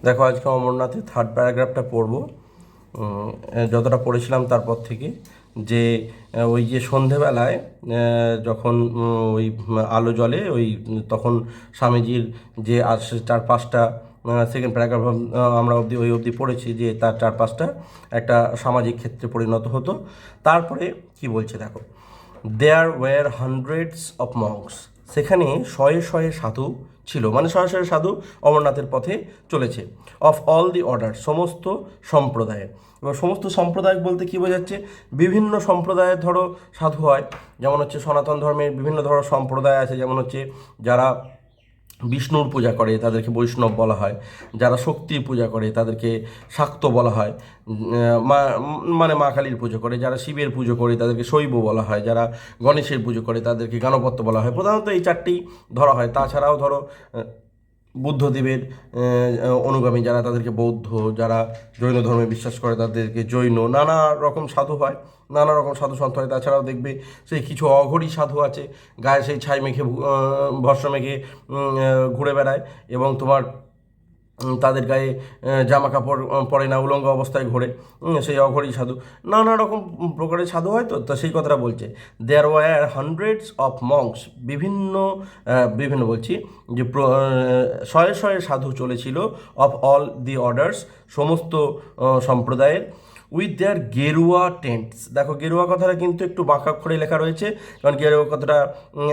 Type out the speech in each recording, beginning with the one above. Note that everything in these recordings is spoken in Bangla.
দেখো আজকে অমরনাথের থার্ড প্যারাগ্রাফটা পড়বো। যতটা পড়েছিলাম তারপর থেকে যে ওই যে সন্ধেবেলায় যখন ওই আলো জ্বলে ওই তখন স্বামীজির যে চার পাঁচটা সেকেন্ড প্যারাগ্রাফ আমরা অবধি পড়েছি যে তার চার পাঁচটা একটা সামাজিক ক্ষেত্রে পরিণত হতো। তারপরে কি বলছে দেখো, দেয়ার ওয়ার হান্ড্রেডস অফ মঙ্কস, সেখানে শয়ে শয়ে সাধু ছিল, মানে শয়ে শয়ে সাধু অমরনাথের পথে চলেছে। অফ অল দি অর্ডার, সমস্ত সম্প্রদায়ের। এবার সমস্ত সম্প্রদায় বলতে কী বোঝাচ্ছে? বিভিন্ন সম্প্রদায়ের ধরো সাধু হয়, যেমন হচ্ছে সনাতন ধর্মের বিভিন্ন ধরনের সম্প্রদায় আছে, যেমন হচ্ছে যারা বিষ্ণুর পূজা করে তাদেরকে বৈষ্ণব বলা হয়, যারা শক্তির পূজা করে তাদেরকে শাক্ত বলা হয়, মানে মা কালীর পুজো করে, যারা শিবের পুজো করে তাদেরকে শৈব বলা হয়, যারা গণেশের পুজো করে তাদেরকে গণপত্য বলা হয়। প্রধানত এই চারটি ধরা হয়। তাছাড়াও ধরো বুদ্ধদেবের অনুগামী যারা তাদেরকে বৌদ্ধ, যারা জৈন ধর্মে বিশ্বাস করে তাদেরকে জৈন, নানা রকম সাধু হয়, নানা রকম সাধু সন্ত হয়। তাছাড়াও দেখবে সেই কিছু অঘরী সাধু আছে, গায়ে সেই ছাই মেখে ভস্ম মেখে ঘুরে বেড়ায়, এবং তোমার তাদের গায়ে জামা কাপড় পরে না, উলঙ্গ অবস্থায় ঘোরে, সেই অঘরী সাধু। নানা রকম প্রকারের সাধু হয়। তো সেই কথাটা বলছে, দেয়ার ওয়ার হান্ড্রেডস অফ মঙ্কস, বিভিন্ন বিভিন্ন বলছি যে শয়ে শয়ে সাধু চলেছিল, অফ অল দি অর্ডার্স, সমস্ত সম্প্রদায়ের, উইথ দেয়ার গেরুয়া টেন্টস। দেখো গেরুয়া কথাটা কিন্তু একটু বাঁকা অক্ষরে লেখা রয়েছে, কারণ গেরুয়া কথাটা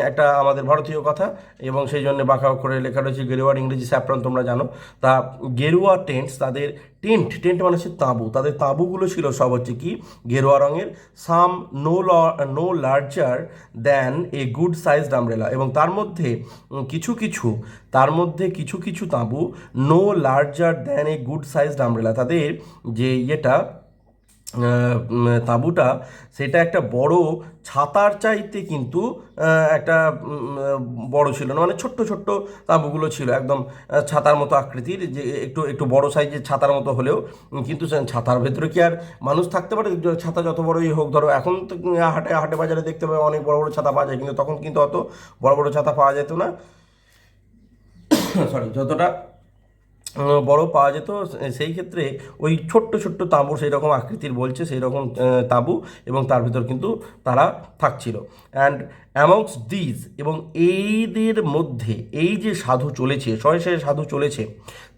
একটা আমাদের ভারতীয় কথা, এবং সেই জন্য বাঁকা অক্ষরে লেখা রয়েছে। গেরুয়ার ইংরেজি স্যাপ্রন তোমরা জানো। তা গেরুয়া টেন্টস, তাদের টেন্ট, টেন্ট মানে হচ্ছে তাঁবু, তাদের তাঁবুগুলো ছিল সব হচ্ছে কি গেরুয়া রঙের। Some no larger than a good sized umbrella, এবং তার মধ্যে কিছু কিছু তাঁবু no larger than a good sized umbrella, তাদের যে ইয়েটা তাঁবুটা সেটা একটা বড় ছাতার চাইতে কিন্তু একটা বড় ছিল না, মানে ছোট্ট ছোট্ট তাঁবুগুলো ছিল, একদম ছাতার মতো আকৃতির, যে একটু একটু বড় সাইজের ছাতার মতো হলেও কিন্তু ছাতার ভেতরে কি আর মানুষ থাকতে পারে? ছাতা যত বড়ই হোক, ধরো এখন তো হাটে হাটে বাজারে দেখতে পাবে অনেক বড় বড় ছাতা পাওয়া যায়, কিন্তু তখন কিন্তু অত বড় বড় ছাতা পাওয়া যেত না। সরি, যতটা বড় পাওয়া যেত, সেই ক্ষেত্রে ওই ছোট্ট ছোট্ট তাঁবু সেই রকম আকৃতির বলছে, সেই রকম তাঁবু, এবং তার ভিতর কিন্তু তারা থাকছিল। অ্যান্ড অ্যামংস দিজ, এবং এইদের মধ্যে এই যে সাধু চলেছে, শয়ে শয়ে সাধু চলেছে,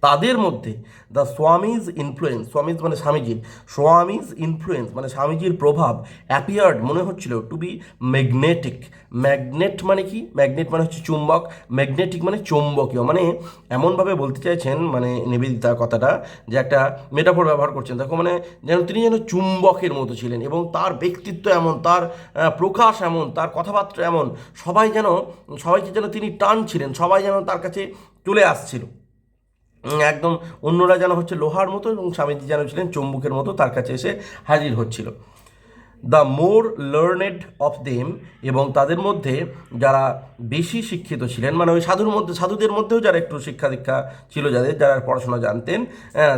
তাদের মধ্যে দ্য স্বামীজ ইনফ্লুয়েন্স, স্বামীজ মানে স্বামীজির, স্বামীজ ইনফ্লুয়েন্স মানে স্বামীজির প্রভাব, অ্যাপিয়ার্ড মনে হচ্ছিল টু বি ম্যাগনেটিক। ম্যাগনেট মানে কি? ম্যাগনেট মানে হচ্ছে চুম্বক, ম্যাগনেটিক মানে চৌম্বকীয়, মানে এমনভাবে বলতে চাইছেন মানে নিবেদিতা কথাটা, যে একটা মেটাফোর ব্যবহার করছেন। দেখো মানে তিনি যেন চুম্বকের মতো ছিলেন, এবং তার ব্যক্তিত্ব এমন, তার প্রকাশ এমন, তার কথাবার্তা এমন, সবাইকে যেন তিনি টানছিলেন, সবাই যেন তার কাছে চলে আসছিল একদম। অন্যরা যেন হচ্ছে লোহার মতো, এবং স্বামীজি যেন ছিলেন চুম্বকের মতো, তার কাছে এসে হাজির হচ্ছিল। The more learned of them, এবং তাদের মধ্যে যারা বেশি শিক্ষিত ছিলেন, মানে ওই সাধুদের মধ্যেও যারা একটু শিক্ষা দীক্ষা ছিল, যারা পড়াশোনা জানতেন,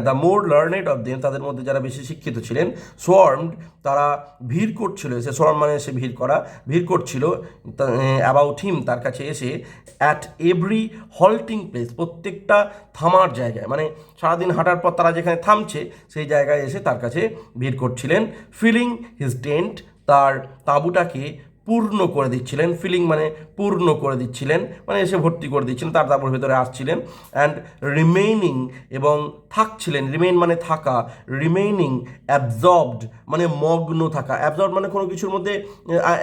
the more learned of them, তাদের মধ্যে যারা বেশি শিক্ষিত ছিলেন, সোয়ার্মড, তারা ভিড় করছিল, এসে সোয়ার্ম মানে এসে ভিড় করছিল অ্যাবাউট হিম, তার কাছে এসে, অ্যাট এভরি হল্টিং প্লেস, প্রত্যেকটা থামার জায়গায়, মানে সারাদিন হাঁটার পর তারা যেখানে থামছে সেই জায়গায় এসে তার কাছে ভিড় করছিলেন। ফিলিং হিজ টেন্ট, তার তাঁবুটাকে পূর্ণ করে দিচ্ছিলেন। ফিলিং মানে পূর্ণ করে দিচ্ছিলেন, মানে এসে ভর্তি করে দিচ্ছিলেন, তার তাঁবুর ভেতরে আসছিলেন। অ্যান্ড রিমেইনিং, এবং থাকছিলেন, রিমেইন মানে থাকা, রিমেইনিং অ্যাবজর্বড মানে মগ্ন থাকা। অ্যাবজর্ব মানে কোনো কিছুর মধ্যে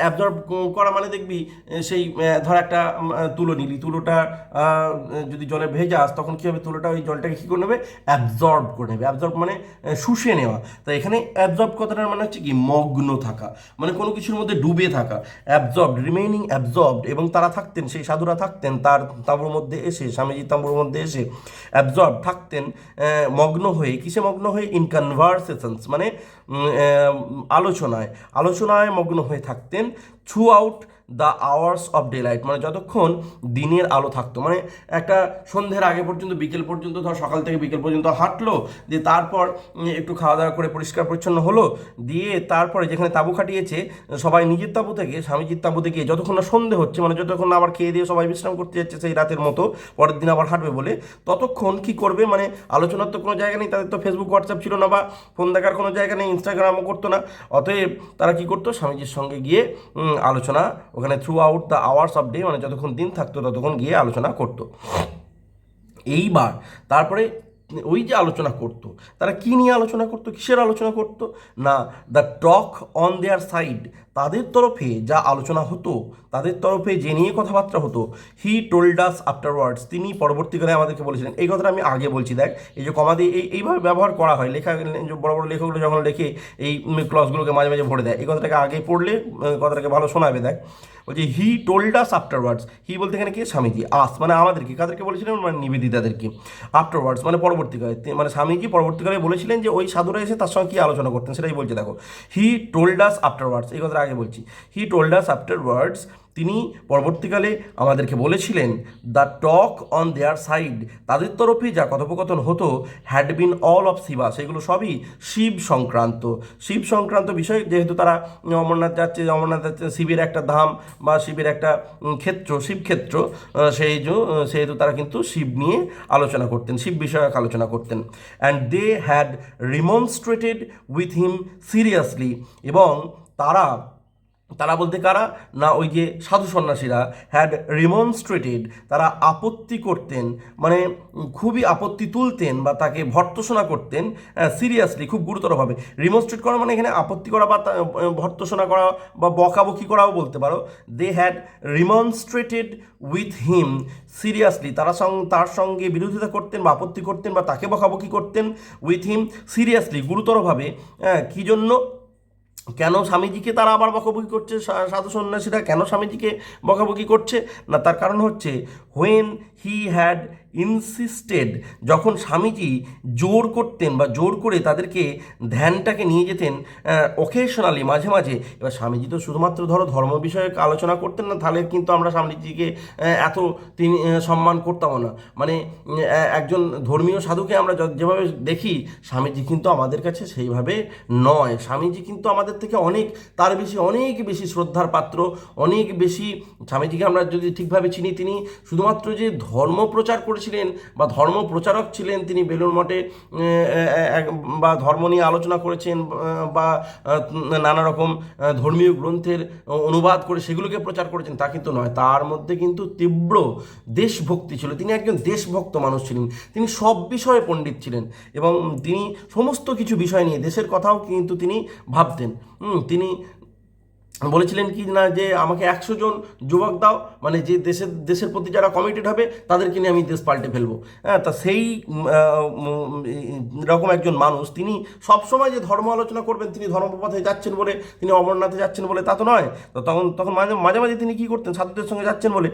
অ্যাবজর্ব করা, মানে দেখবি সেই ধর একটা তুলো নিলি, তুলোটা যদি জলে ভেজাস তখন কী হবে? তুলোটা ওই জলটাকে কী করে নেবে? অ্যাবজর্ব করে নেবে। অ্যাবজর্ব মানে শুষে নেওয়া। তাই এখানে অ্যাবজর্ব কথাটার মানে হচ্ছে কি মগ্ন থাকা, মানে কোনো কিছুর মধ্যে ডুবে থাকা। অ্যাবজর্বড, রিমেইনিং অ্যাবজর্বড, এবং তারা থাকতেন, সেই সাধুরা থাকতেন তার তাঁবুর মধ্যে এসে, স্বামীজির তাঁবুর মধ্যে এসে অ্যাবজর্ব থাকতেন, মগ্ন হয়ে। কিসে মগ্ন হয়ে? ইন কনভারসেশনস মানে আলোচনায় মগ্ন হয়ে থাকতেন। Through out the hours off day light, মানে যতক্ষণ দিনের আলো থাকতো, মানে একটা সন্ধ্যের আগে পর্যন্ত বিকেল পর্যন্ত, ধর সকাল থেকে বিকেল পর্যন্ত হাঁটলো, দিয়ে তারপর একটু খাওয়া দাওয়া করে পরিষ্কার পরিচ্ছন্ন হলো, দিয়ে তারপরে যেখানে তাঁবু খাটিয়েছে সবাই নিজের তাঁবু থেকে স্বামীজির তাঁবুতে গিয়ে যতক্ষণ না সন্ধে হচ্ছে, মানে যতক্ষণ না আবার খেয়ে দিয়ে সবাই বিশ্রাম করতে যাচ্ছে সেই রাতের মতো, পরের দিন আবার হাঁটবে বলে, ততক্ষণ কি করবে, মানে আলোচনার তো কোনো জায়গা নেই, তাদের তো ফেসবুক হোয়াটসঅ্যাপ ছিল না বা ফোন দেখার কোনো জায়গা নেই, ইনস্টাগ্রামও করতো না, অতএব তারা কি করতো, স্বামীজির সঙ্গে গিয়ে আলোচনা ওখানে through out the hours off day, মানে যতক্ষণ দিন থাকতো ততক্ষণ গিয়ে আলোচনা করতো। এইবার তারপরে ওই যে আলোচনা করতো, তারা কি নিয়ে আলোচনা করতো, কিসের আলোচনা করতো না, the talk on their side, তাদের তরফে যা আলোচনা হতো, তাদের তরফে যে নিয়ে কথাবার্তা হতো, হি টোল্ড আস আফটারওয়ার্ডস, তিনি পরবর্তীকালে আমাদেরকে বলেছিলেন। এই কথাটা আমি আগে বলছি, দেখ এই যে কমা দিয়ে এইভাবে ব্যবহার করা হয়, লেখা বড় বড় লেখকগুলো যখন লেখে এই ক্লজগুলোকে মাঝে মাঝে ভরে দেয়, এই কথাটাকে আগে পড়লে কথাটাকে ভালো শোনাবে। দেখ বলছে হি টোল্ড আস আফটারওয়ার্ডস, হি বলতে এখানে কি, স্বামীজি, আস মানে আমাদেরকে, কাদেরকে বলেছিলেন, মানে নিবেদিতাদেরকে, আফটারওয়ার্ডস মানে পরবর্তীকালে, মানে স্বামীজি পরবর্তীকালে বলেছিলেন যে ওই সাধুরা এসে তার সঙ্গে কী আলোচনা করতেন সেটাই বলছে। দেখো হি টোল্ড আস আফটারওয়ার্ডস, এই কথাটা আগে বলছি, হি টোল্ড আস আফটারওয়ার্ডস, তিনি পরবর্তীকালে আমাদেরকে বলেছিলেন, the talk on their side, তাদের তরফে যা কথোপকথন হতো, had been all of Shiva, সেগুলো সবই শিব সংক্রান্ত, শিব সংক্রান্ত বিষয়, যেহেতু তারা অমরনাথ যাচ্ছে, অমরনাথ যাচ্ছে শিবের একটা ধাম বা শিবের একটা ক্ষেত্র, শিবক্ষেত্র, সেহেতু তারা কিন্তু শিব নিয়ে আলোচনা করতেন, শিব বিষয়ক আলোচনা করতেন। And they had remonstrated with him seriously, এবং তারা বলতে কারা না, ওই যে সাধু সন্ন্যাসীরা, হ্যাড রিমনস্ট্রেটেড, তারা আপত্তি করতেন, মানে খুবই আপত্তি তুলতেন বা তাকে ভর্ৎসনা করতেন, সিরিয়াসলি খুব গুরুতরভাবে। রিমনস্ট্রেট করা মানে এখানে আপত্তি করা বা ভর্ৎসনা করা বা বকাবকি করাও বলতে পারো। They had remonstrated with him seriously, তার সঙ্গে বিরোধিতা করতেন বা আপত্তি করতেন বা তাকে বকাবকি করতেন, উইথ হিম সিরিয়াসলি গুরুতরভাবে। কী জন্য, কেন স্বামীজিকে তারা আবার বকাবকি করছে, সাধু সন্ন্যাসীরা কেন স্বামীজিকে বকাবকি করছে না, তার কারণ হচ্ছে হোয়েন হি হ্যাড ইনসিস্টেড, যখন স্বামীজি জোর করতেন বা জোর করে তাদেরকে ধ্যানটাকে নিয়ে যেতেন অকেশনালি, মাঝে মাঝে। এবার স্বামীজি তো শুধুমাত্র ধরো ধর্ম বিষয়ক আলোচনা করতেন না, তাহলে কিন্তু আমরা স্বামীজিকে এত তিনি সম্মান করতামও না, মানে একজন ধর্মীয় সাধুকে আমরা যেভাবে দেখি, স্বামীজি কিন্তু আমাদের কাছে সেইভাবে নয়, স্বামীজি কিন্তু আমাদের থেকে অনেক বেশি শ্রদ্ধার পাত্র, অনেক বেশি। স্বামীজিকে আমরা যদি ঠিকভাবে চিনি, তিনি শুধুমাত্র যে ধর্ম প্রচার করেছিলেন বা ধর্ম প্রচারক ছিলেন, তিনি বেলুড় মঠে বা ধর্ম নিয়ে আলোচনা করেছেন বা নানা রকম ধর্মীয় গ্রন্থের অনুবাদ করে সেগুলোকে প্রচার করেছেন, তা কিন্তু নয়। তার মধ্যে কিন্তু তীব্র দেশভক্তি ছিল, তিনি একজন দেশভক্ত মানুষ ছিলেন, তিনি সব বিষয়ে পণ্ডিত ছিলেন এবং তিনি সমস্ত কিছু বিষয় নিয়ে দেশের কথাও কিন্তু তিনি ভাবতেন। তিনি বলেছিলেন কি না, যে আমাকে 100 জন যুবক দাও, মানে যে দেশের প্রতি যারা কমিটেড হবে তাদেরকে নিয়ে আমি দেশ পাল্টে ফেলবো। হ্যাঁ, তা সেই রকম একজন মানুষ, তিনি সবসময় যে ধর্ম আলোচনা করবেন, তিনি ধর্মপথে যাচ্ছেন বলে, তিনি অমরনাথে যাচ্ছেন বলে তা তো নয়। তো তখন মাঝে মাঝে তিনি কী করতেন, সাধুদের সঙ্গে যাচ্ছেন বলে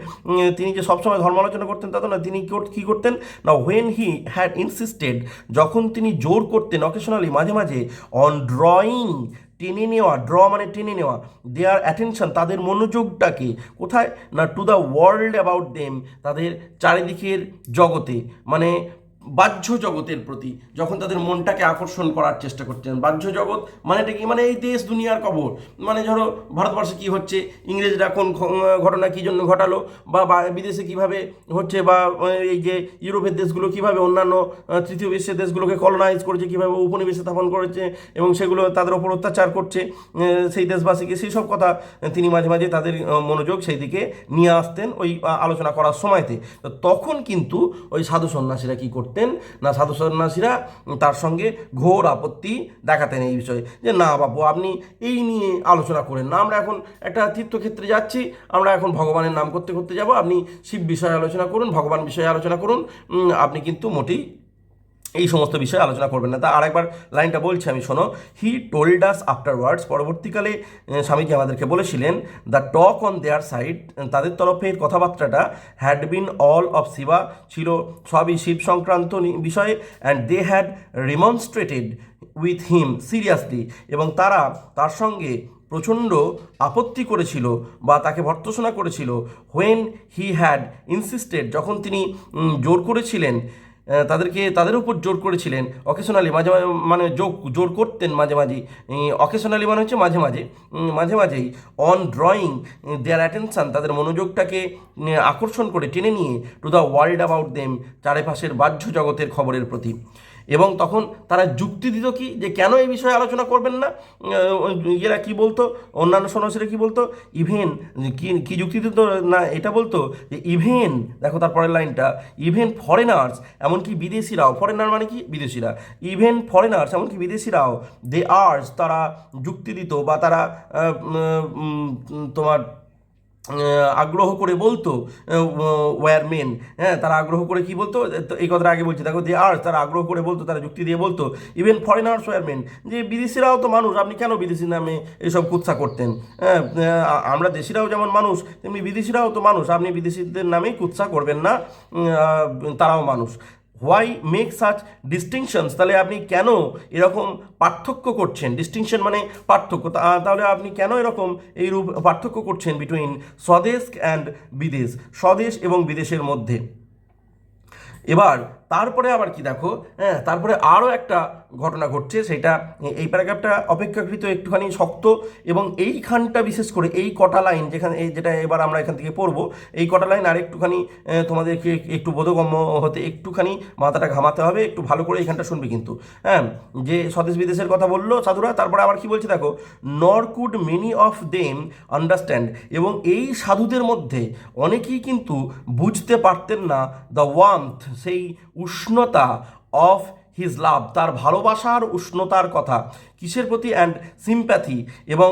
তিনি যে সবসময় ধর্ম আলোচনা করতেন তা তো নয়। তিনি কী করতেন না, হোয়েন হি হ্যাড ইনসিস্টেড, যখন তিনি জোর করতেন অকেশনালি, মাঝে মাঝে, অন ড্রয়িং, টেনে নেওয়া, ড্র মানে টেনে নেওয়া, দেয়ার অ্যাটেনশন, তাদের মনোযোগটাকে কোথায় না, two the world about them, তাদের চারিদিকের জগতে, মানে বাহ্য জগতের প্রতি যখন তাদের মনটাকে আকর্ষণ করার চেষ্টা করতেন। বাহ্য জগৎ মানেটা কি, মানে এই দেশ দুনিয়ার খবর, মানে ধরো ভারতবর্ষে কী হচ্ছে, ইংরেজরা কোন ঘটনা কী জন্য ঘটালো, বা বিদেশে কীভাবে হচ্ছে, বা এই যে ইউরোপের দেশগুলো কীভাবে অন্যান্য তৃতীয় বিশ্বের দেশগুলোকে কলোনাইজ করেছে, কীভাবে উপনিবেশে স্থাপন করেছে এবং সেগুলো তাদের ওপর অত্যাচার করছে সেই দেশবাসীকে, সেই সব কথা তিনি মাঝে মাঝে তাদের মনোযোগ সেই দিকে নিয়ে আসতেন ওই আলোচনা করার সময়তে। তো তখন কিন্তু ওই সাধু সন্ন্যাসীরা কী করতেন না, সাধু সন্ন্যাসীরা তার সঙ্গে ঘোর আপত্তি দেখাতেন এই বিষয়ে, যে না বাবু, আপনি এই নিয়ে আলোচনা করেন না, আমরা এখন একটা তীর্থক্ষেত্রে যাচ্ছি, আমরা এখন ভগবানের নাম করতে করতে যাব, আপনি শিব বিষয়ে আলোচনা করুন, ভগবান বিষয়ে আলোচনা করুন, আপনি কিন্তু মোটেই এই সমস্ত বিষয়ে আলোচনা করবেন না। তা আরেকবার লাইনটা বলছি আমি, শোনো, হি টোল্ড আস আফটারওয়ার্ডস, পরবর্তীকালে স্বামীজি আমাদেরকে বলেছিলেন, the talk on their side, তাদের তরফের কথাবার্তাটা, had been all of Shiva, ছিল সবই শিব সংক্রান্ত বিষয়ে, and they had remonstrated with him seriously, এবং তারা তার সঙ্গে প্রচণ্ড আপত্তি করেছিল বা তাকে ভর্ৎসনা করেছিল, হোয়েন হি হ্যাড ইনসিস্টেড, যখন তিনি জোর করেছিলেন তাদের উপর জোর করেছিলেন, অকেশনালি মাঝে মাঝে মানে জোর করতেন মাঝে মাঝে, অকেশনালি মানে হচ্ছে মাঝে মাঝেই, অন ড্রয়িং দেয়ার অ্যাটেনশান, তাদের মনোযোগটাকে আকর্ষণ করে টেনে নিয়ে to the world about them, চারিপাশের বাহ্য জগতের খবরের প্রতি। এবং তখন তারা যুক্তি দিত কি, যে কেন এই বিষয়ে আলোচনা করবেন না। এরা কী বলতো, অন্যান্য সন্ন্যাসীরা কী বলতো, ইভেন কি যুক্তি দিত না, এটা বলতো যে ইভেন, দেখো তারপরের লাইনটা, ইভেন ফরেনার্স, এমনকি বিদেশিরাও, ফরেনার মানে কি বিদেশিরা, ইভেন ফরেনার্স এমনকি বিদেশিরাও, দে আর্স, তারা যুক্তি দিত বা তারা তোমার আগ্রহ করে বলতো, ওয়ার মেন, হ্যাঁ তারা আগ্রহ করে কি বলতো, এই কথাটা আগে বলছি, দেখো দে আর্স, তারা আগ্রহ করে বলতো, তারা যুক্তি দিয়ে বলতো, ইভেন ফরেনার্স ওয়ার মেন, যে বিদেশিরাও তো মানুষ, আপনি কেন বিদেশি নামে এসব কুৎসা করতেন, হ্যাঁ আমরা দেশিরাও যেমন মানুষ তেমনি বিদেশিরাও তো মানুষ, আপনি বিদেশিদের নামেই কুৎসা করবেন না, তারাও মানুষ। হোয়াই মেক সাচ ডিস্টিংশনস, তাহলে আপনি কেন এরকম পার্থক্য করছেন, ডিস্টিংশন মানে পার্থক্য, তাহলে আপনি কেন এরকম এইরূপ পার্থক্য করছেন বিটুইন স্বদেশ অ্যান্ড বিদেশ, স্বদেশ এবং বিদেশের মধ্যে। এবার তারপরে আবার কি দেখো, হ্যাঁ তারপরে আরও একটা ঘটনা ঘটছে, সেটা এই প্যারাগ্রাফটা অপেক্ষাকৃত একটুখানি শক্ত, এবং এইখানটা বিশেষ করে এই কটা লাইন যেখানে যেটা এবার আমরা এখান থেকে পড়বো, এই কটা লাইন আর একটুখানি তোমাদেরকে একটু বোধগম্য হতে একটুখানি মাথাটা ঘামাতে হবে, একটু ভালো করে এইখানটা শুনবি কিন্তু, হ্যাঁ যে স্বদেশ বিদেশের কথা বললো সাধুরা, তারপরে আবার কি বলছে দেখো, নর could many of them understand, এবং এই সাধুদের মধ্যে অনেকেই কিন্তু বুঝতে পারতেন না দ্য ওয়ার্মথ, সেই উষ্ণতা, অফ হিজ লাভ, তার ভালোবাসার উষ্ণতার কথা, কিসের প্রতি, অ্যান্ড সিম্প্যাথি, এবং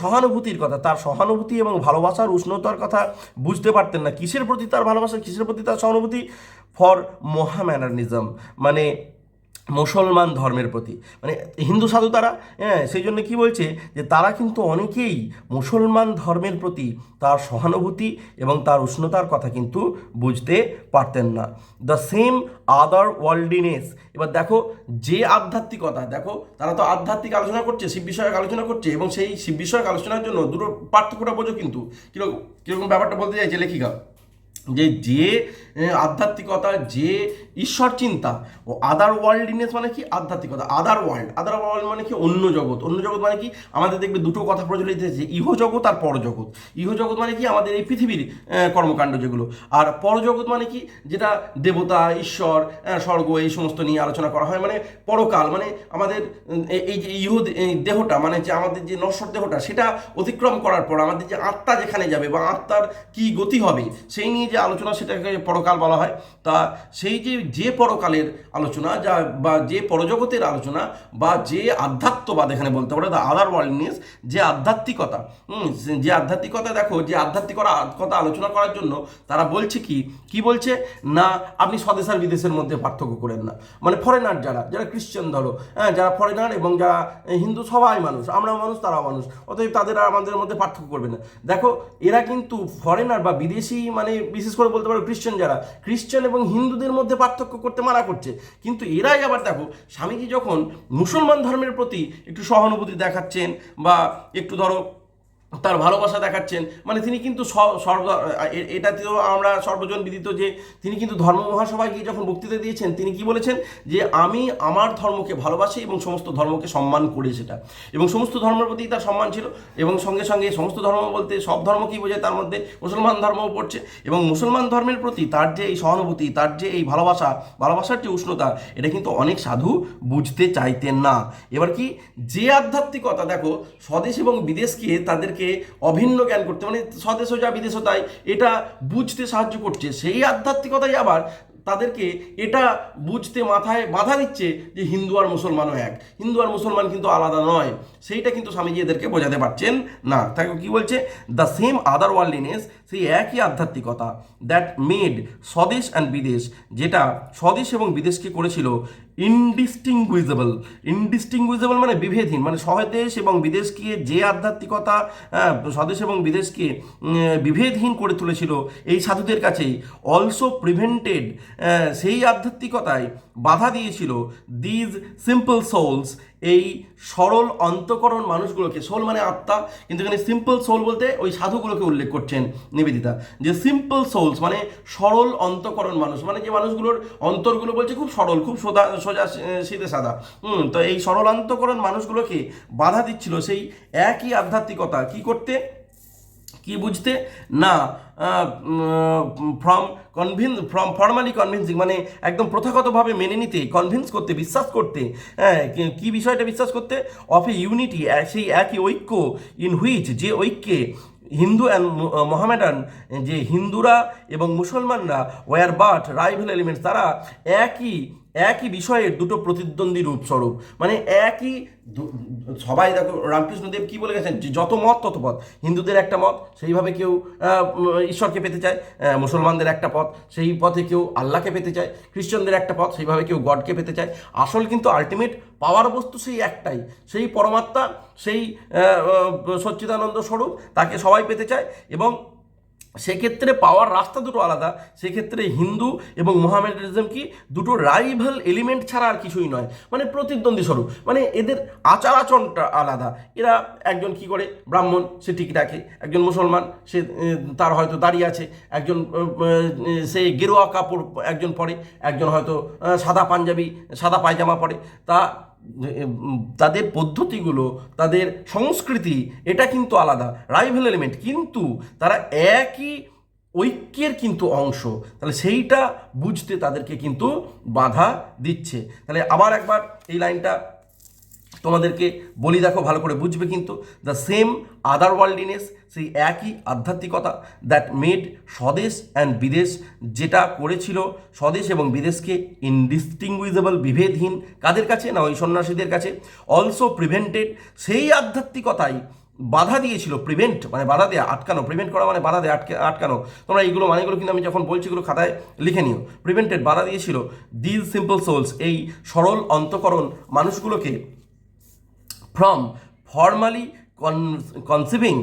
সহানুভূতির কথা, তার সহানুভূতি এবং ভালোবাসার উষ্ণতার কথা বুঝতে পারতেন না। কিসের প্রতি তার ভালোবাসা, কিসের প্রতি তার সহানুভূতি, ফর মোহামেডানিজম, মানে মুসলমান ধর্মের প্রতি, মানে হিন্দু সাধু তারা, হ্যাঁ সেই জন্য কী বলছে, যে তারা কিন্তু অনেকেই মুসলমান ধর্মের প্রতি তার সহানুভূতি এবং তার উষ্ণতার কথা কিন্তু বুঝতে পারতেন না। দ্য সেম আদার ওয়ার্ল্ডিনেস, এবার দেখো যে আধ্যাত্মিকতা, দেখো তারা তো আধ্যাত্মিক আলোচনা করছে, শিব বিষয়ক আলোচনা করছে, এবং সেই শিব বিষয়ক আলোচনার জন্য দুটো পার্থক্যটা বোঝো কিন্তু, কীরকম ব্যাপারটা বলতে চাইছে লেখিকা, যে আধ্যাত্মিকতা, যে ঈশ্বর চিন্তা, ও আদার ওয়ার্ল্ডিনেস মানে কি, আধ্যাত্মিকতা, আদার ওয়ার্ল্ড মানে কি, অন্য জগৎ মানে কি, আমাদের দেখবে দুটো কথা প্রচলিত হয়েছে, ইহজগৎ আর পরজগৎ। ইহজগৎ মানে কি আমাদের এই পৃথিবীর কর্মকাণ্ড যেগুলো, আর পরজগৎ মানে কি, যেটা দেবতা, ঈশ্বর, স্বর্গ, এই সমস্ত নিয়ে আলোচনা করা হয়, মানে পরকাল, মানে আমাদের এই যে দেহটা, মানে যে আমাদের যে নশ্বর দেহটা, সেটা অতিক্রম করার পর আমাদের যে আত্মা যেখানে যাবে বা আত্মার কি গতি হবে, সেই নিয়ে যে আলোচনা, সেটাকে পরকাল বলা হয়। তা সেই যে পরকালের আলোচনা, যা বা যে পরজগতের আলোচনা, বা যে আধ্যাত্মবাদ এখানে বলতে পারে, দ্য আদার ওয়ার্ল্ডনেস, যে আধ্যাত্মিকতা, দেখো যে আধ্যাত্মিকতা আলোচনা করার জন্য তারা বলছে কি বলছে না, আপনি স্বদেশ আর বিদেশের মধ্যে পার্থক্য করেন না, মানে ফরেনার যারা খ্রিশ্চান ধরো, হ্যাঁ যারা ফরেনার এবং যারা হিন্দু, সবাই মানুষ, আমরাও মানুষ তারাও মানুষ, অতএব তাদের আর আমাদের মধ্যে পার্থক্য করবে না। দেখো এরা কিন্তু ফরেনার বা বিদেশি, মানে বিশেষ করে বলতে পারো খ্রিশ্চান এবং হিন্দুদের মধ্যে পার্থক্য করতে মানা করছে, কিন্তু এরাই আবার দেখো স্বামীজি যখন মুসলমান ধর্মের প্রতি একটু সহানুভূতি দেখাচ্ছেন বা একটু ধরো তার ভালোবাসা দেখাচ্ছেন, মানে তিনি কিন্তু এটাতেও আমরা সর্বজন বিদিত যে তিনি কিন্তু ধর্ম মহাসভায় গিয়ে যখন বক্তৃতা দিয়েছেন, তিনি কি বলেছেন, যে আমি আমার ধর্মকে ভালোবাসি এবং সমস্ত ধর্মকে সম্মান করি, সেটা এবং সমস্ত ধর্মের প্রতি তার সম্মান ছিল, এবং সঙ্গে সঙ্গে সমস্ত ধর্ম বলতে সব ধর্মকেই বোঝায়, তার মধ্যে মুসলমান ধর্মও পড়ছে, এবং মুসলমান ধর্মের প্রতি তার যে এই সহানুভূতি, তার যে এই ভালোবাসার যে উষ্ণতা, এটা কিন্তু অনেক সাধু বুঝতে চাইতেন না। এবার কি, যে আধ্যাত্মিকতা, দেখো স্বদেশ এবং বিদেশকে তাদেরকে অভিন্ন জ্ঞান করতে, মানে স্বদেশও যা বিদেশও তাই, এটা বুঝতে সাহায্য করছে, সেই আধ্যাত্মিকতাই আবার তাদেরকে এটা বুঝতে মাথায় বাধা দিচ্ছে যে হিন্দু আর মুসলমানও এক, হিন্দু আর মুসলমান কিন্তু আলাদা নয়, সেইটা কিন্তু স্বামীজি এদেরকে বোঝাতে পারছেন না। তাকে কি বলছে, দ্য সেম আদার ওয়ার্ল্ডলিনেস, সেই একই আধ্যাত্মিকতা, দ্যাট মেড স্বদেশ অ্যান্ড বিদেশ, যেটা স্বদেশ এবং বিদেশকে করেছিল ইনডিস্টিংগুইজেবল মানে বিভেদহীন, মানে স্বদেশ এবং বিদেশকে যে আধ্যাত্মিকতা স্বদেশ এবং বিদেশকে বিভেদহীন করে তুলেছিল এই সাধুদের কাছেই, অলসো প্রিভেন্টেড, সেই আধ্যাত্মিকতায় বাধা দিয়েছিল দিজ সিম্পল সোলস, এই সরল অন্তঃকরণ মানুষগুলোকে, সোল মানে আত্মা, কিন্তু এখানে সিম্পল সোল বলতে ওই সাধুগুলোকে উল্লেখ করছেন নিবেদিতা, যে সিম্পল সোলস মানে সরল অন্তঃকরণ মানুষ, মানে যে মানুষগুলোর অন্তরগুলো বলছে খুব সরল, খুব সোজা সিধে সাদা। তো এই সরল অন্তঃকরণ মানুষগুলোকে বাধা দিচ্ছিল সেই একই আধ্যাত্মিকতা কি করতে, কি বুঝতে না, ফ্রম ফর্মালি কনভিন্সিং, মানে একদম প্রথাগতভাবে মেনে নিতে, কনভিন্স করতে, বিশ্বাস করতে, হ্যাঁ কি বিষয়টা বিশ্বাস করতে, অফ এ ইউনিটি, সেই একই ঐক্য, ইন হুইচ, যে ঐক্যে হিন্দু অ্যান্ড মোহামেডান, যে হিন্দুরা এবং মুসলমানরা ওয়ার বাট রাইভেল এলিমেন্টস, তারা একই বিষয়ের দুটো প্রতিদ্বন্দ্বী রূপস্বরূপ, মানে একই সবাই দেখো রামকৃষ্ণদেব কি বলে গেছেন, যে যত মত তত পথ, হিন্দুদের একটা মত সেইভাবে কেউ ঈশ্বরকে পেতে চায়, মুসলমানদের একটা পথ সেই পথে কেউ আল্লাহকে পেতে চায়, খ্রিস্টানদের একটা পথ সেইভাবে কেউ গডকে পেতে চায়, আসল কিন্তু আলটিমেট পাওয়ার বস্তু সেই একটাই, সেই পরমাত্মা, সেই সচ্চিদানন্দ স্বরূপ, তাকে সবাই পেতে চায়। এবং সেক্ষেত্রে পাওয়ার রাস্তা দুটো আলাদা, সেক্ষেত্রে হিন্দু এবং মোহামেডানিজম কি দুটো রাইভাল এলিমেন্ট ছাড়া আর কিছুই নয়, মানে প্রতিদ্বন্দ্বী স্বরূপ, মানে এদের আচার আচরণটা আলাদা। এরা একজন কি করে, ব্রাহ্মণ সে ঠিক রাখে, একজন মুসলমান সে তার হয়তো দাঁড়িয়ে আছে, একজন সে গেরুয়া কাপড় একজন পরে, একজন হয়তো সাদা পাঞ্জাবি সাদা পায়জামা পরে, তাদের পদ্ধতিগুলো, তাদের সংস্কৃতি এটা কিন্তু আলাদা, রাইভেল এলিমেন্ট, কিন্তু তারা একই ঐক্যের কিন্তু অংশ, তাহলে সেইটা বুঝতে তাদেরকে কিন্তু বাধা দিচ্ছে। তাহলে আবার একবার এই লাইনটা তোমাদেরকে বলি, দেখো ভালো করে বুঝবে কিন্তু, দ্য সেম আদার ওয়ার্ল্ডিনেস, সেই একই আধ্যাত্মিকতা, দ্যাট মেড স্বদেশ অ্যান্ড বিদেশ, যেটা করেছিল স্বদেশ এবং বিদেশকে ইনডিস্টিংগুইজেবল, বিভেদহীন, কাদের কাছে না ওই সন্ন্যাসীদের কাছে, অলসো প্রিভেন্টেড, সেই আধ্যাত্মিকতাই বাধা দিয়েছিল, প্রিভেন্ট মানে বাধা দেওয়া, আটকানো, প্রিভেন্ট করা মানে বাধা দেওয়া, আটকানো, তোমরা এইগুলো মানেগুলো কিন্তু আমি যখন বলছি এগুলো খাতায় লিখে নিও, প্রিভেন্টেড বাধা দিয়েছিল দিজ সিম্পল সোলস, এই সরল অন্তঃকরণ মানুষগুলোকে, ফ্রম ফর্মালি কনসিভিং,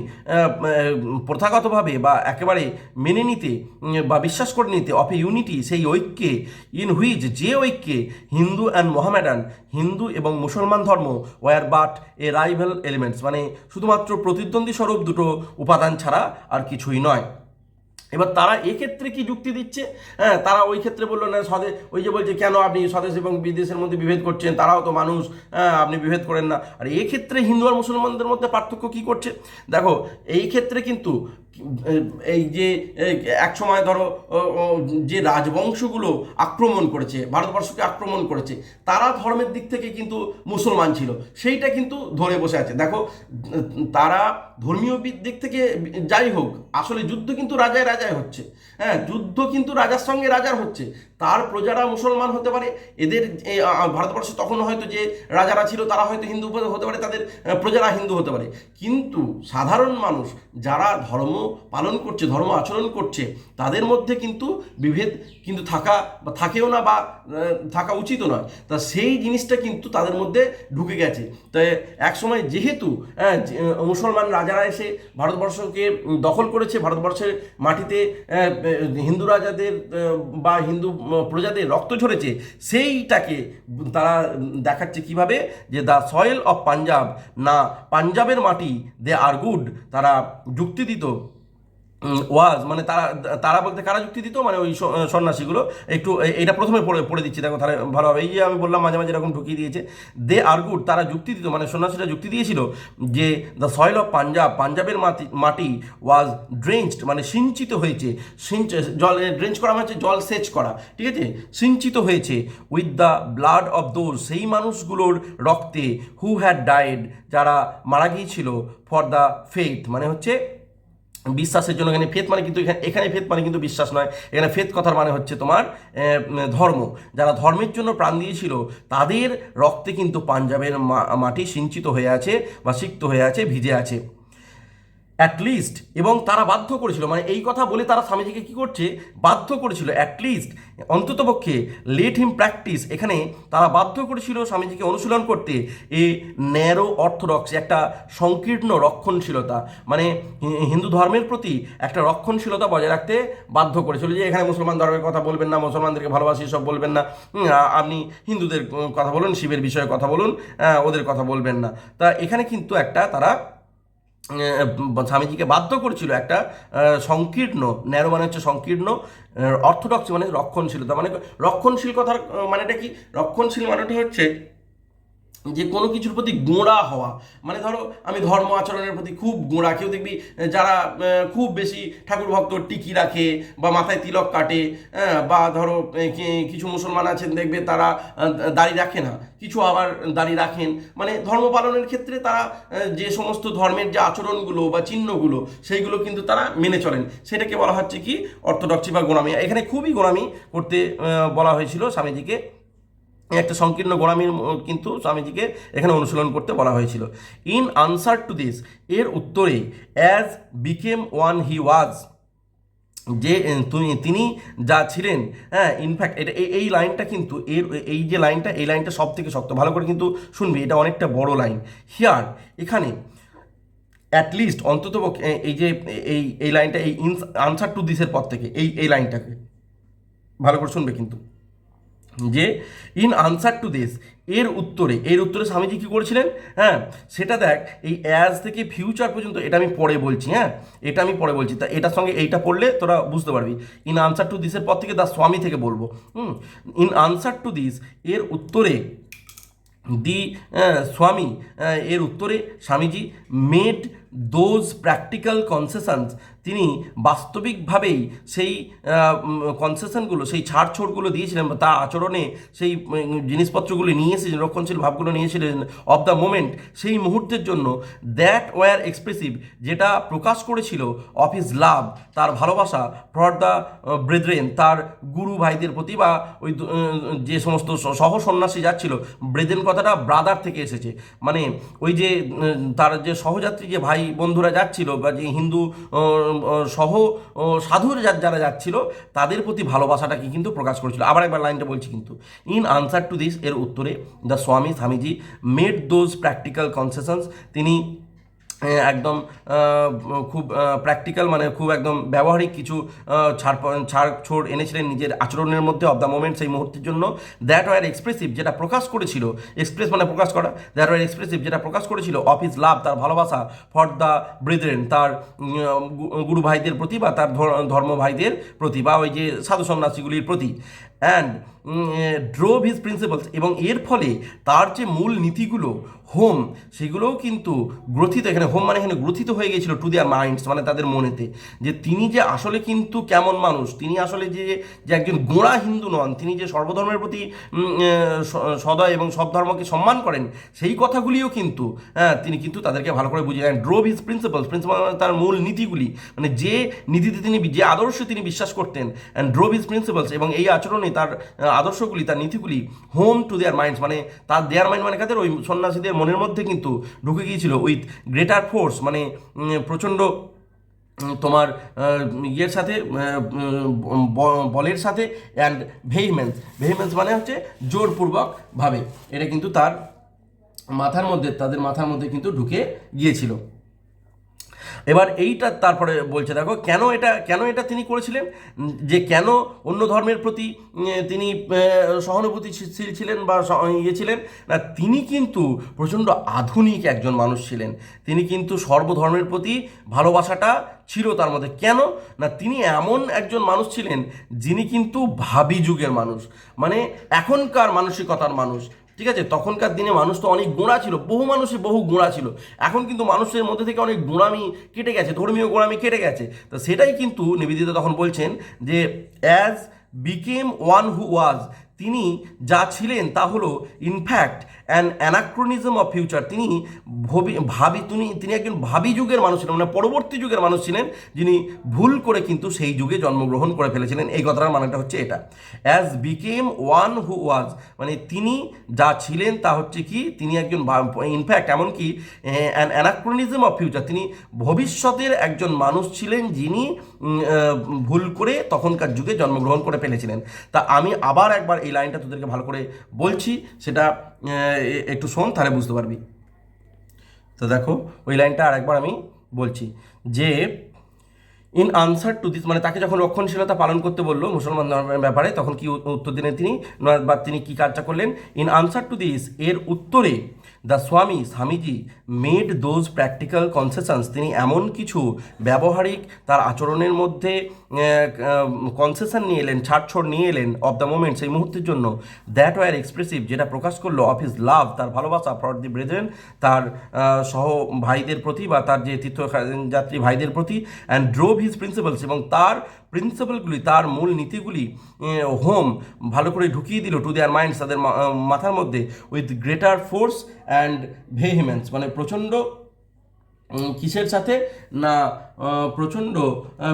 প্রথাগতভাবে বা একেবারে মেনে নিতে বা বিশ্বাস করে নিতে, অফ এ ইউনিটি, সেই ঐক্যে, ইন হুইচ, যে ঐক্যে হিন্দু অ্যান্ড মোহামেডান, হিন্দু এবং মুসলমান ধর্ম were but a rival elements, মানে শুধুমাত্র প্রতিদ্বন্দ্বী স্বরূপ দুটো উপাদান ছাড়া আর কিছুই নয়। এবার তারা এক্ষেত্রে কি যুক্তি দিচ্ছে, হ্যাঁ তারা ওই ক্ষেত্রে বললো না স্বদেশ, ওই যে বলছে কেন আপনি স্বদেশ এবং বিদেশের মধ্যে বিভেদ করছেন, তারাও তো মানুষ, হ্যাঁ আপনি বিভেদ করেন না। আর এই ক্ষেত্রে হিন্দু আর মুসলমানদের মধ্যে পার্থক্য কি করছে, দেখো এই ক্ষেত্রে কিন্তু এই যে এক সময় ধরো যে রাজবংশগুলো আক্রমণ করেছে, ভারতবর্ষকে আক্রমণ করেছে, তারা ধর্মের দিক থেকে কিন্তু মুসলমান ছিল, সেইটা কিন্তু ধরে বসে আছে। দেখো তারা ধর্মীয় দিক থেকে যাই হোক, আসলে যুদ্ধ কিন্তু রাজায় রাজায় হচ্ছে, হ্যাঁ যুদ্ধ কিন্তু রাজার সঙ্গে রাজার হচ্ছে, তার প্রজারা মুসলমান হতে পারে, এদের ভারতবর্ষে তখন হয়তো যে রাজারা ছিল তারা হয়তো হিন্দু হতে পারে, তাদের প্রজারা হিন্দু হতে পারে, কিন্তু সাধারণ মানুষ যারা ধর্ম পালন করছে, ধর্ম আচরণ করছে, তাদের মধ্যে কিন্তু বিভেদ কিন্তু থাকা বা থাকেও না, বা থাকা উচিতও নয়। তা সেই জিনিসটা কিন্তু তাদের মধ্যে ঢুকে গেছে। তাই একসময় যেহেতু মুসলমান রাজারা এসে ভারতবর্ষকে দখল করেছে, ভারতবর্ষের মাটিতে হিন্দু রাজাদের বা হিন্দু প্রজাদের রক্ত ঝরেছে, সেইটাকে তারা দেখাচ্ছে কিভাবে, যে দ্য সয়েল অফ পাঞ্জাব, না পাঞ্জাবের মাটি দে আর গুড, তারা যুক্তি দিত, ওয়াজ মানে তারা বলতে কারা যুক্তি দিত, মানে ওই সন্ন্যাসীগুলো, একটু এইটা প্রথমে পড়ে দিচ্ছি দেখো তাহলে ভালোভাবে, এই যে আমি বললাম মাঝে মাঝে এরকম ঢুকিয়ে দিয়েছে, দে আর গুড, তারা যুক্তি দিত, মানে সন্ন্যাসীরা যুক্তি দিয়েছিল যে দ্য সয়েল অফ পাঞ্জাব, পাঞ্জাবের মাটি ওয়াজ ড্রেঞ্চড, মানে সিঞ্চিত হয়েছে, জল ড্রেঞ্চ করা হয়েছে, জল সেচ করা, ঠিক আছে, সিঞ্চিত হয়েছে, with the blood of those, সেই মানুষগুলোর রক্তে, হু হ্যাড ডায়েড, যারা মারা গিয়েছিল, ফর দ্য ফেথ, মানে হচ্ছে বিশ্বাসের জন্য। এখানে ফেথ মানে কিন্তু এখানে ফেথ মানে কিন্তু বিশ্বাস নয়, এখানে ফেথ কথার মানে হচ্ছে তোমার ধর্ম, যারা ধর্মের জন্য প্রাণ দিয়েছিল তাদের রক্তে কিন্তু পাঞ্জাবের মাটি সিঞ্চিত হয়ে আছে বা সিক্ত হয়ে আছে, ভিজে আছে। অ্যাটলিস্ট, এবং তারা বাধ্য করেছিল, মানে এই কথা বলে তারা স্বামীজিকে কী করছে, বাধ্য করেছিল, অ্যাটলিস্ট অন্ততপক্ষে লেট হিম প্র্যাকটিস, এখানে তারা বাধ্য করেছিল স্বামীজিকে অনুশীলন করতে এ ন্যারো অর্থোডক্সি, একটা সংকীর্ণ রক্ষণশীলতা, মানে হিন্দু ধর্মের প্রতি একটা রক্ষণশীলতা বজায় রাখতে বাধ্য করেছিল, যে এখানে মুসলমান ধর্মের কথা বলবেন না, মুসলমানদেরকে ভালোবাসি সব বলবেন না, আপনি হিন্দুদের কথা বলুন, শিবের বিষয়ে কথা বলুন, ওদের কথা বলবেন না। তা এখানে কিন্তু একটা তারা স্বামীজিকে বাধ্য করেছিল একটা সংকীর্ণ, ন্যারো মানে হচ্ছে সংকীর্ণ, অর্থোডক্সি মানে রক্ষণশীলতা, মানে রক্ষণশীল কথার মানেটা কি, রক্ষণশীল মানেটা হচ্ছে যে কোনো কিছুর প্রতি গোঁড়া হওয়া, মানে ধরো আমি ধর্ম আচরণের প্রতি খুব গোঁড়া, কেউ দেখবি যারা খুব বেশি ঠাকুর ভক্ত টিকি রাখে বা মাথায় তিলক কাটে, বা ধরো কিছু মুসলমান আছেন দেখবে তারা দাড়ি রাখে না, কিছু আবার দাড়ি রাখেন, মানে ধর্ম পালনের ক্ষেত্রে তারা যে সমস্ত ধর্মের যে আচরণগুলো বা চিহ্নগুলো সেইগুলো কিন্তু তারা মেনে চলেন, সেটাকে বলা হচ্ছে কি অর্থোডক্সি বা গোঁড়ামি। এখানে খুবই গোঁড়ামি করতে বলা হয়েছিল স্বামীজিকে, একটা সংকীর্ণ গোঁড়ামির কিন্তু স্বামীজিকে এখানে অনুশীলন করতে বলা হয়েছিল। ইন আনসার টু দিস, এর উত্তরে অ্যাজ বিকেম ওয়ান হি ওয়াজ, যে তিনি যা ছিলেন, হ্যাঁ, ইনফ্যাক্ট এটা এই লাইনটা কিন্তু এই যে লাইনটা, এই লাইনটা সব থেকে শক্ত, ভালো করে কিন্তু শুনবি, এটা অনেকটা বড় লাইন। হিয়ার, এখানে অ্যাটলিস্ট অন্তত এই যে এই লাইনটা, এই আনসার টু দিসের পর থেকে এই লাইনটাকে ভালো করে শুনবে কিন্তু, যে ইন আনসার টু দিস, এর উত্তরে স্বামীজি কী করেছিলেন, হ্যাঁ সেটা দেখ, এই অ্যাজ থেকে ফিউচার পর্যন্ত, এটা আমি পরে বলছি, হ্যাঁ এটা আমি পরে বলছি, তা এটার সঙ্গে এইটা পড়লে তোরা বুঝতে পারবি। ইন আনসার টু দিসের পর থেকে দা স্বামী থেকে বলবো, ইন আনসার টু দিস, এর উত্তরে দি স্বামী, এর উত্তরে স্বামীজি মেড দোজ প্র্যাকটিক্যাল কনসেশনস, তিনি বাস্তবিকভাবেই সেই কনসেশনগুলো, সেই ছাড়ছোড়গুলো দিয়েছিলেন, তার আচরণে সেই জিনিসপত্রগুলি নিয়ে এসেছিলেন, রক্ষণশীল ভাবগুলো নিয়েছিলেন অফ দ্য মোমেন্ট, সেই মুহূর্তের জন্য, দ্যাট ওয়ার এক্সপ্রেসিভ, যেটা প্রকাশ করেছিল অফ হিজ লাভ, তার ভালোবাসা, ফর দ্য ব্রেদরেন, তার গুরু ভাইদের প্রতি, বা ওই যে সমস্ত সহ সন্ন্যাসী যাচ্ছিল, ব্রেদেন কথাটা ব্রাদার থেকে এসেছে, মানে ওই যে তার যে সহযাত্রী যে ভাই বন্ধুরা যাচ্ছিল, বা যে হিন্দু সহ সাধুর যারা যাচ্ছিল, তাদের প্রতি ভালোবাসাটাকে কিন্তু প্রকাশ করেছিল। আবার একবার লাইনটা বলছি কিন্তু, ইন আনসার টু দিস, এর উত্তরে the Swamiji made those practical কনসেশনস, তিনি একদম খুব প্র্যাকটিক্যাল, মানে খুব একদম ব্যবহারিক কিছু ছাড় এনেছিলেন নিজের আচরণের মধ্যে, অফ দ্য মোমেন্ট, সেই মুহূর্তের জন্য, দ্যাট ওয়ার এক্সপ্রেসিভ, যেটা প্রকাশ করেছিল, এক্সপ্রেস মানে প্রকাশ করা, দ্যাট ওয়ার এক্সপ্রেসিভ, যেটা প্রকাশ করেছিল অফ হিজ লাভ, তার ভালোবাসা, ফর দ্য ব্রেদরেন, তার গুরু ভাইদের প্রতি, বা তার ধর্ম ভাইদের প্রতি, বা ওই যে সাধু সন্ন্যাসীগুলির প্রতি, অ্যান্ড ড্রোভ হিজ প্রিন্সিপালস, এবং এর ফলে তার যে মূল নীতিগুলো, হোম, সেগুলোও কিন্তু গ্রথিত, এখানে হোম মানে এখানে গ্রথিত হয়ে গিয়েছিল টু দেয়ার মাইন্ডস, মানে তাদের মনেতে, যে তিনি যে আসলে কিন্তু কেমন মানুষ, তিনি আসলে যে একজন গোঁড়া হিন্দু নন, তিনি যে সর্বধর্মের প্রতি সদয় এবং সব ধর্মকে সম্মান করেন, সেই কথাগুলিও কিন্তু তিনি কিন্তু তাদেরকে ভালো করে বুঝিয়ে দেন। ড্রোভ হিজ প্রিন্সিপালস, তার মূল নীতিগুলি, মানে যে নীতিতে তিনি, যে আদর্শে তিনি বিশ্বাস করতেন, অ্যান্ড ড্রোভ হিজ প্রিন্সিপালস, এবং এই আচরণে তার আদর্শগুলি, তার নীতিগুলি, হোম টু দেয়ার মাইন্ডস, মানে তার দেয়ার মাইন্ড মানে কাদের, ওই সন্ন্যাসীদের মনের মধ্যে কিন্তু ঢুকে গিয়েছিল উইথ গ্রেটার ফোর্স, মানে প্রচণ্ড তোমার ইয়ের সাথে, বলের সাথে, অ্যান্ড ভেহিমেন্স মানে হচ্ছে জোরপূর্বক ভাবে, এটা কিন্তু তার তাদের মাথার মধ্যে কিন্তু ঢুকে গিয়েছিল। এবার এইটা তারপরে বলছে, দেখো কেন এটা তিনি করেছিলেন, যে কেন অন্য ধর্মের প্রতি তিনি সহানুভূতিশীল ছিলেন বা ছিলেন না, তিনি কিন্তু প্রচণ্ড আধুনিক একজন মানুষ ছিলেন, তিনি কিন্তু সর্বধর্মের প্রতি ভালোবাসাটা ছিল তার মধ্যে। কেন না, তিনি এমন একজন মানুষ ছিলেন যিনি কিন্তু ভাবী যুগের মানুষ, মানে এখনকার মানসিকতার মানুষ, ঠিক আছে। তখনকার দিনে মানুষ তো অনেক গোঁড়া ছিল, বহু মানুষই বহু গোঁড়া ছিল, এখন কিন্তু মানুষের মধ্যে থেকে অনেক গোঁড়ামি কেটে গেছে, ধর্মীয় গোঁড়ামি কেটে গেছে। তো সেটাই কিন্তু নিবেদিতা তখন বলছেন যে অ্যাজ বিকেম ওয়ান হু ওয়াজ, তিনি যা ছিলেন তা হলো ইনফ্যাক্ট অ্যান অ্যানাক্রোনিজম অফ ফিউচার। তিনি তিনি একজন ভাবি যুগের মানুষ ছিলেন, মানে পরবর্তী যুগের মানুষ ছিলেন, যিনি ভুল করে কিন্তু সেই যুগে জন্মগ্রহণ করে ফেলেছিলেন। এই কথাটার মানেটা হচ্ছে এটা, অ্যাজ বিকেম ওয়ান হু ওয়াজ, মানে তিনি যা ছিলেন তা হচ্ছে কি তিনি একজন ইনফ্যাক্ট এমনকি অ্যান অ্যানাক্রোনিজম অফ ফিউচার, তিনি ভবিষ্যতের একজন মানুষ ছিলেন যিনি ভুল করে তখনকার যুগে জন্মগ্রহণ করে ফেলেছিলেন। তা আমি আবার একবার এই লাইনটা তোদেরকে ভালো করে বলছি, সেটা একটু শোন, তাহলে বুঝতে পারবি। তো দেখো ওই লাইনটা আর একবার আমি বলছি যে ইন আনসার টু দিস, মানে তাকে যখন রক্ষণশীলতা পালন করতে বললো মুসলমান ধর্মের ব্যাপারে, তখন কি উত্তর দিলেন তিনি, বা তিনি কি কাজটা করলেন? ইন আনসার টু দিস, এর উত্তরে the Swamiji made those practical কনসেশনস, তিনি এমন কিছু ব্যবহারিক তার আচরণের মধ্যে কনসেশন নিয়ে এলেন, ছাড়ছড় নিয়ে এলেন অফ দ্য মোমেন্ট, সেই মুহূর্তের জন্য, দ্যাট ওয়ার এক্সপ্রেসিভ, যেটা প্রকাশ করলো অফ হিজ লাভ, তার ভালোবাসা, ফর দি ব্রেদেন, তার সহ ভাইদের প্রতি বা তার যে তীর্থযাত্রী ভাইদের প্রতি, অ্যান্ড ড্রোভ হিজ প্রিন্সিপালস, এবং তার প্রিন্সিপালগুলি, তার মূল নীতিগুলি হোম ভালো করে ঢুকিয়ে দিল টু দেয়ার মাইন্ডস, তাদের মাথার মধ্যে, উইথ গ্রেটার ফোর্স অ্যান্ড ভেহিমেন্স, মানে প্রচণ্ড কিসের সাথে না প্রচণ্ড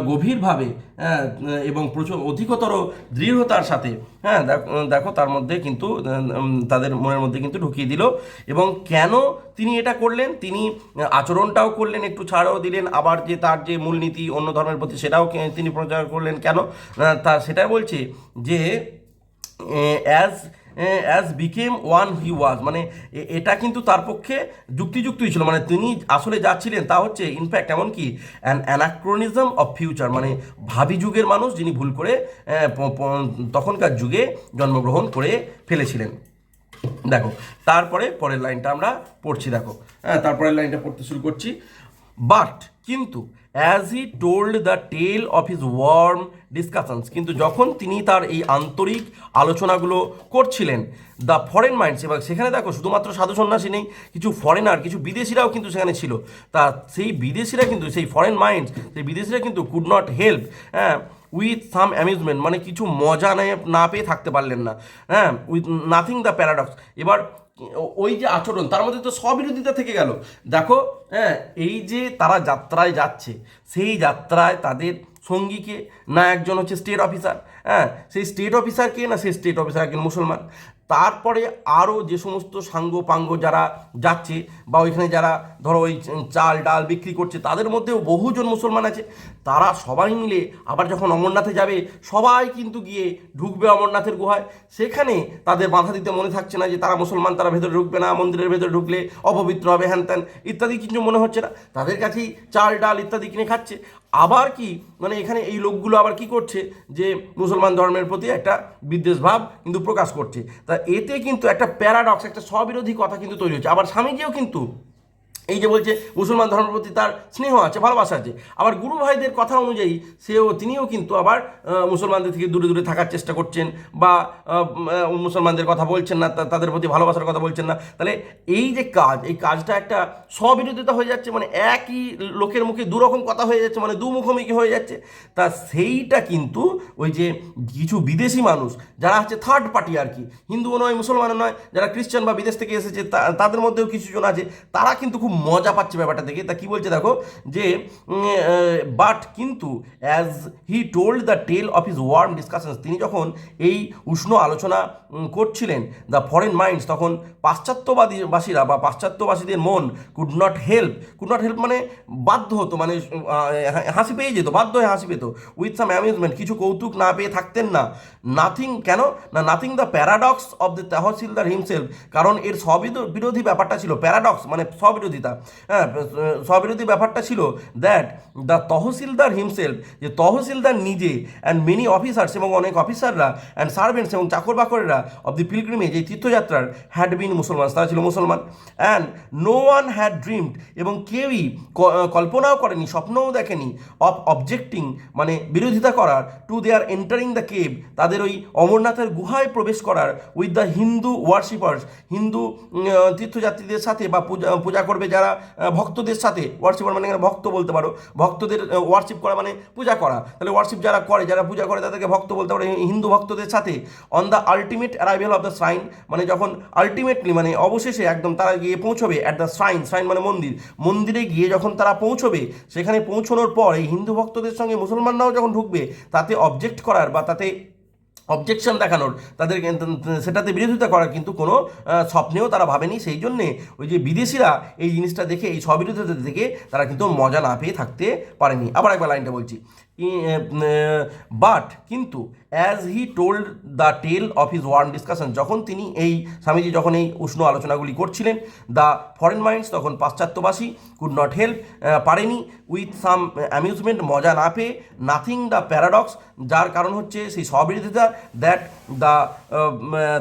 গভীরভাবে এবং অধিকতর দৃঢ়তার সাথে, হ্যাঁ দেখো তার মধ্যে কিন্তু তাদের মনের মধ্যে কিন্তু ঢুকিয়ে দিল। এবং কেন তিনি এটা করলেন, তিনি আচরণটাও করলেন, একটু ছাড়ও দিলেন, আবার যে তার যে মূলনীতি অন্য ধর্মের প্রতি সেটাও তিনি প্রচার করলেন। কেন তা সেটা বলছে যে অ্যাজ বিকেম ওয়ান হি ওয়াজ, মানে এটা কিন্তু তার পক্ষে যুক্তিযুক্তই ছিল, মানে তিনি আসলে যা ছিলেন তা হচ্ছে ইনফ্যাক্ট এমনকি অ্যান অ্যানাক্রোনিজম অফ ফিউচার, মানে ভাবি যুগের মানুষ যিনি ভুল করে তখনকার যুগে জন্মগ্রহণ করে ফেলেছিলেন। দেখো তারপরে পরের লাইনটা আমরা পড়ছি, দেখো হ্যাঁ তারপরের লাইনটা পড়তে শুরু করছি। বাট কিন্তু as he told the tale of his warm discussions, কিন্তু যখন তিনি তার এই আন্তরিক আলোচনাগুলো করছিলেন, দ্য ফরেন মাইন্ডস, এবং সেখানে দেখো শুধুমাত্র সাধু সন্ন্যাসী নেই, কিছু ফরেনার, কিছু বিদেশিরাও কিন্তু সেখানে ছিল। তা সেই বিদেশিরা কিন্তু, সেই ফরেন মাইন্ডস, সেই বিদেশিরা কিন্তু কুড নট হেল্প, হ্যাঁ, উইথ সাম অ্যামিউজমেন্ট, মানে কিছু মজা না পেয়ে থাকতে পারলেন না, হ্যাঁ, উইথ নাথিং দ্য প্যারাডক্স। এবার ওই যে আচরণ, তার মধ্যে তো স্ববিরোধিতা থেকে গেল। দেখো হ্যাঁ, এই যে তারা যাত্রায় যাচ্ছে, সেই যাত্রায় তাদের সঙ্গীকে, না একজন হচ্ছে স্টেট অফিসার, হ্যাঁ সেই স্টেট অফিসারকে, না সেই স্টেট অফিসার একজন মুসলমান, তারপরে আরও যে সমস্ত সাঙ্গ পাঙ্গ যারা যাচ্ছে বা ওইখানে যারা ধরো ওই চাল ডাল বিক্রি করছে, তাদের মধ্যেও বহুজন মুসলমান আছে। তারা সবাই মিলে আবার যখন অমরনাথে যাবে, সবাই কিন্তু গিয়ে ঢুকবে অমরনাথের গুহায়, সেখানে তাদের বাধা দিতে মনে থাকছে না যে তারা মুসলমান, তারা ভেতরে ঢুকবে না, মন্দিরের ভেতরে ঢুকলে অপবিত্র হবে, হ্যান ত্যান ইত্যাদি কিছু মনে হচ্ছে না, তাদের কাছেই চাল ডাল ইত্যাদি কিনে খাচ্ছে। আবার কি মানে এখানে এই লোকগুলো আবার কি করছে, যে মুসলমান ধর্মের প্রতি একটা বিদ্বেষ ভাব কিন্তু প্রকাশ করছে। তা এতে কিন্তু একটা প্যারাডক্স, একটা স্ববিরোধী কথা কিন্তু তৈরি হচ্ছে। আবার স্বামীজিও কিন্তু এই যে বলছে মুসলমান ধর্মের প্রতি তার স্নেহ আছে, ভালোবাসা আছে, আবার গুরু ভাইদের কথা অনুযায়ী তিনিও কিন্তু আবার মুসলমানদের থেকে দূরে দূরে থাকার চেষ্টা করছেন, বা মুসলমানদের কথা বলছেন না, তাদের প্রতি ভালোবাসার কথা বলছেন না। তাহলে এই যে কাজ, এই কাজটা একটা স্ববিরোধিতা হয়ে যাচ্ছে, মানে একই লোকের মুখে দুরকম কথা হয়ে যাচ্ছে, মানে দুমুখোমুখি হয়ে যাচ্ছে। তা সেইটা কিন্তু ওই যে কিছু বিদেশি মানুষ যারা হচ্ছে থার্ড পার্টি আর কি, হিন্দুও নয় মুসলমানও নয়, যারা খ্রিস্টান বা বিদেশ থেকে এসেছে, তাদের মধ্যেও কিছুজন আছে, তারা কিন্তু খুব মজা পাচ্ছে ব্যাপারটা দেখে। তা কি বলছে দেখো, যে বাট কিন্তু as he told the tale of his warm discussions, তিনি যখন এই উষ্ণ আলোচনা করছিলেন দ্য ফরেন মাইন্ডস, তখন পাশ্চাত্যবাসীরা বা পাশ্চাত্যবাসীদের মন কুড নট হেল্প মানে বাধ্য হতো, মানে হাসি পেয়ে যেত, বাধ্য হয়ে হাসি পেত, উইথ সাম অ্যামিউজমেন্ট, কিছু কৌতুক না পেয়ে থাকতেন না। নাথিং, কেন না nothing the paradox of the তহসিলদার himself, কারণ এর বিরোধী ব্যাপারটা ছিল, প্যারাডক্স মানে স্ববিরোধিতা, হ্যাঁ স্ববিরোধী ব্যাপারটা ছিল দ্যাট দ্য তহসিলদার হিমসেলফ, যে তহসিলদার নিজে, অ্যান্ড মেনি অফিসার্স, এবং অনেক অফিসাররা, অ্যান্ড সার্ভেন্টস এবং চাকর বাকরেরা অফ দি পিলগ্রিমেজ, এই তীর্থযাত্রার, হ্যাড বিন মুসলমান, তারা ছিল মুসলমান, and no one had dreamed, এবং কেউই কল্পনাও করেনি, স্বপ্নও দেখেনি, অফ অবজেক্টিং মানে বিরোধিতা করার, to their entering the cave, তাদের ওই অমরনাথের গুহায় প্রবেশ করার, উইথ দ্য হিন্দু ওয়ার্শিপার্স, হিন্দু তীর্থযাত্রীদের সাথে বা পূজা করবে যারা ভক্তদের সাথে ওয়ার্শিপার মানে এখানে ভক্ত বলতে পারো, ভক্তদের ওয়ার্শিপ করা মানে পূজা করা, তাহলে ওয়ার্শিপ যারা করে, যারা পূজা করে তাদেরকে ভক্ত বলতে পারো, হিন্দু ভক্তদের সাথে on the ultimate arrival of the shrine, মানে যখন আলটিমেটলি মানে অবশেষে একদম তারা গিয়ে পৌঁছবে অ্যাট দ্য শ্রাইন, শ্রাইন মানে মন্দির, মন্দিরে গিয়ে যখন তারা পৌঁছবে, সেখানে পৌঁছানোর পর এই হিন্দু ভক্তদের সঙ্গে মুসলমানরাও যখন ঢুকবে, তাতে অবজেক্ট করার বা তাতে অবজেকশন দেখানোর, তাদের সেটাতে বিরোধিতা করার কিন্তু কোনো স্বপ্নেও তারা ভাবেনি। সেই জন্যে ওই যে বিদেশিরা এই জিনিসটা দেখে, এই স্ববিরোধিতা দেখে তারা কিন্তু মজা না পেয়ে থাকতে পারেনি। আবার একবার লাইনটা বলছি, বাট কিন্তু as he told the tale of his worn discussion, যখন তিনি এই স্বামীজি যখন এই উষ্ণ আলোচনাগুলি করছিলেন, দ্য ফরেন মাইন্ডস তখন পাশ্চাত্যবাসী কুড নট হেল্প, পারেনি উইথ সাম অ্যামিউজমেন্ট, মজা না পেয়ে, নাথিং দ্য প্যারাডক্স, যার কারণ হচ্ছে সেই স্ববিরোধিতা, দ্যাট দ্য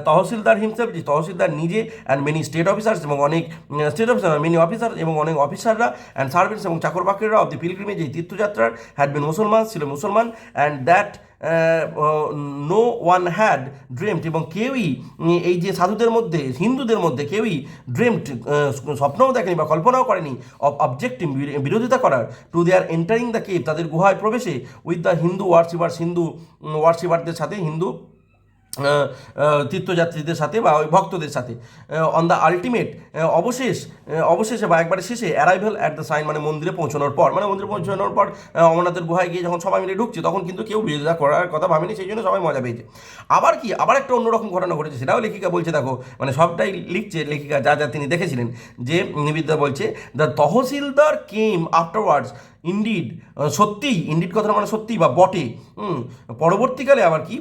তহসিলদার হিমসেলফ, যে তহসিলদার নিজে, অ্যান্ড মেনি স্টেট অফিসার্স এবং অনেক স্টেট অফিসার, মেনি অফিসার এবং অনেক অফিসাররা, অ্যান্ড সার্ভেন্টস এবং চাকর বাকরেরা অফ দি পিলগ্রিমেজ, এই তীর্থযাত্রার, হ্যাড বিন মুসলমান, ছিল মুসলমান, and that no one had dreamed, এবং কেউই এই যে সাধুদের মধ্যে, হিন্দুদের মধ্যে কেউই ড্রিমড, স্বপ্নও দেখেনি বা কল্পনাও করেনি, অবজেক্টিভ বিরোধিতা করার, to their entering the cave, তাদের গুহায় প্রবেশে, উইথ দ্য হিন্দু ওয়ার্শিপার্স, হিন্দু ওয়ার্শিপারদের সাথে, হিন্দু তীর্থযাত্রীদের সাথে বা ওই ভক্তদের সাথে, অন দ্য আলটিমেট, অবশেষে বা একবারে শেষে, অ্যারাইভেল অ্যাট দ্য সাইন মানে মন্দিরে পৌঁছানোর পর, মানে মন্দিরে পৌঁছানোর পর অমরনাথের গুহায় গিয়ে যখন সবাই মিলে ঢুকছে, তখন কিন্তু কেউ বিরোধিতা করার কথা ভাবেনি, সেই জন্য সবাই মজা পেয়েছে। আবার কি, আবার একটা অন্যরকম ঘটনা ঘটেছে, সেটাও লেখিকা বলছে, দেখো মানে সবটাই লিখছে লেখিকা যা যা তিনি দেখেছিলেন, যে নিবেদিতা বলছে, দ্য তহসিলদার কেম আফটারওয়ার্ডস, ইন্ডিড, সত্যিই, ইন্ডিড কথাটা মানে সত্যিই বা বটে, পরবর্তীকালে আবার কি,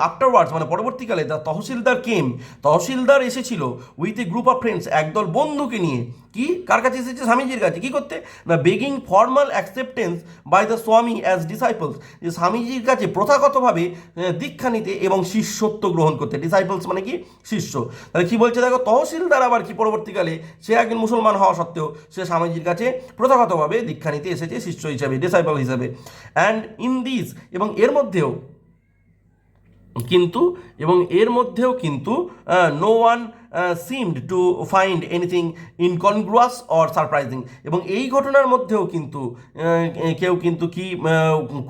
আফটারওয়ার্ডস মানে পরবর্তীকালে, দ্য তহসিলদার কেম, তহসিলদার এসেছিল, with a group of friends, একদল বন্ধুকে নিয়ে, কি কার কাছে এসেছে, স্বামীজির কাছে, কি করতে না, begging formal acceptance by the Swami as disciples, যে স্বামীজির কাছে প্রথাগতভাবে দীক্ষা নিতে এবং শিষ্যত্ব গ্রহণ করতে, ডিসাইপলস মানে কি শিষ্য। তাহলে কি বলছে দেখো, তহসিলদার আবার কি পরবর্তীকালে সে একজন মুসলমান হওয়া সত্ত্বেও সে স্বামীজির কাছে প্রথাগতভাবে দীক্ষা নিতে এসেছে শিষ্য হিসাবে, ডিসাইপল হিসাবে, অ্যান্ড ইন দিস, এবং এর মধ্যেও কিন্তু no one seemed to find anything incongruous or surprising, এবং এই ঘটনার মধ্যেও কিন্তু কেউ কিন্তু কি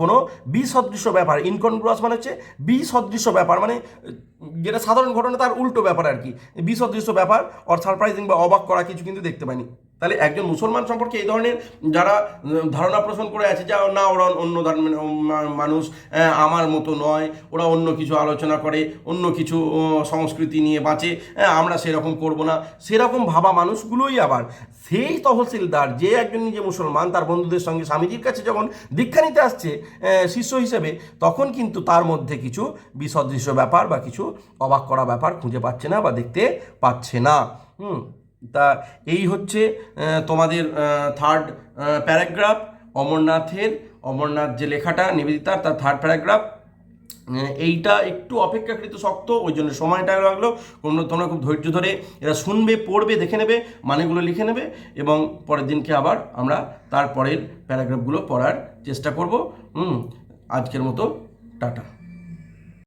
কোনো বিসদৃশ্য ব্যাপার, ইনকনগ্রুয়াস মানে হচ্ছে বিসদৃশ্য ব্যাপার, মানে যেটা সাধারণ ঘটনা তার উল্টো ব্যাপার আর কি, বিসদৃশ্য ব্যাপার অর সারপ্রাইজিং বা অবাক করা কিছু কিন্তু দেখতে পাইনি। তাহলে একজন মুসলমান সম্পর্কে এই ধরনের যারা ধারণা পোষণ করে আছে, যা না ওরা অন্য ধর্মের মানুষ, আমার মতো নয়, ওরা অন্য কিছু আলোচনা করে, অন্য কিছু সংস্কৃতি নিয়ে বাঁচে, আমরা সেরকম করব না, সেরকম ভাবা মানুষগুলোই আবার সেই তহসিলদার, যে একজন নিজে মুসলমান, তার বন্ধুদের সঙ্গে স্বামীজির কাছে যখন দীক্ষা নিতে আসছে শিষ্য হিসেবে, তখন কিন্তু তার মধ্যে কিছু বিসদৃশ্য ব্যাপার বা কিছু অবাক করা ব্যাপার খুঁজে পাচ্ছে না বা দেখতে পাচ্ছে না। তা এই হচ্ছে তোমাদের থার্ড প্যারাগ্রাফ, অমরনাথ যে লেখাটা নিবেদিতার, তার থার্ড প্যারাগ্রাফ। এইটা একটু অপেক্ষাকৃত শক্ত, ওই জন্য সময়টা লাগলো। তোমরা খুব ধৈর্য ধরে এরা শুনবে, পড়বে, দেখে নেবে, মানেগুলো লিখে নেবে, এবং পরের দিনকে আবার আমরা তার পরের প্যারাগ্রাফগুলো পড়ার চেষ্টা করব। আজকের মতো টাটা।